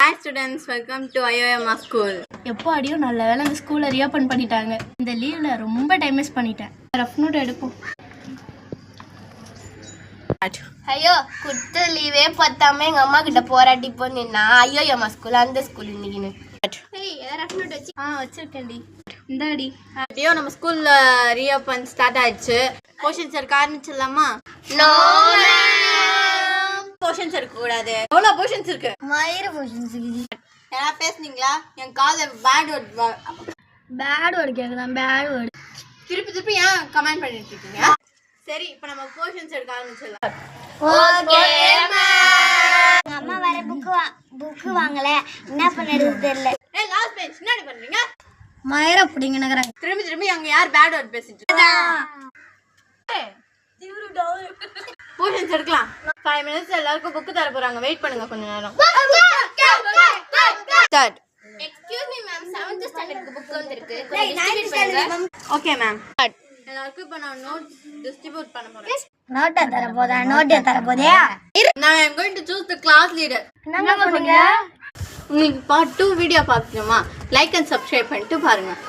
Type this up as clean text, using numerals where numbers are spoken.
Hi students, welcome to IOM school. எப்போ அடியோ நல்ல வேளை இந்த ஸ்கூலை ரீஓப்பன் பண்ணிட்டாங்க. இந்த லீவில் ரொம்ப டைம் வேஸ்ட் பண்ணிட்டேன். ரஃப் நோட் எடுப்போம். ஐயோ குடுத்த லீவே பத்தாம எங்க அம்மா கிட்ட போராட்டி போனா ஐயோ அம்மா ஸ்கூல் அந்த ஸ்கூல் இன்னைக்குன்னு வச்சிருக்கேன்டி. இந்தாடி. ஐயோ நம்ம ஸ்கூல்ல ரீஓப்பன் ஸ்டார்ட் ஆயிடுச்சு. போர்ஷன்ஸ் இருக்க ஆரம்பிச்சிடலாமா? நோ போர்ஷன்ஸ் இருக்க கூடாது. எவ்வளவு போர்ஷன்ஸ் இருக்கு? மயிர போர்ஷன்ஸ் யாரா பேசுனீங்களா? என் காதுல பேட் வேர்டு கேட்குதான். பேட் வேர்டு திருப்பி ஏன் கமெண்ட் பண்ணிட்டு இருக்கீங்க? சரி, இப்போ நம்ம போர்ஷன்ஸ் எடுக்க ஆரம்பிச்சிடலாம். ஓகே எங்க அம்மா வர புக்கு வாங்கல, என்ன பண்ணுறது தெரியல. ஏய் லாஸ்ட் பெஞ்ச் என்னடி பண்றீங்க? மயிர அப்படிங்க நகராங்க. திருப்பி அங்க யார் பேட் வேர்ட் பேசிட்டு போர்ஷன்ஸ் எடுக்கலாம். 5 minutes எல்லாருக்கும் புக் தர போறாங்க. வெயிட் பண்ணுங்க கொஞ்ச நேரம். Start. Excuse me ma'am 7th ஸ்டாண்டர்ட்க்கு புக் வந்திருக்கு. கொஞ்சம் டிஸ்ட்ரிபியூட் பண்ணுங்க. Okay ma'am. எல்லாருக்கும் இப்போ நான் நோட் டிஸ்ட்ரிபியூட் பண்ண போறேன். நோட்டை தர போதே நான் am going to choose the class leader. என்னங்க பண்ணுங்க? உங்களுக்கு பார்ட் 2 வீடியோ பார்க்கணுமா? லைக் அண்ட் சப்ஸ்கிரைப் பண்ணிட்டு பாருங்க.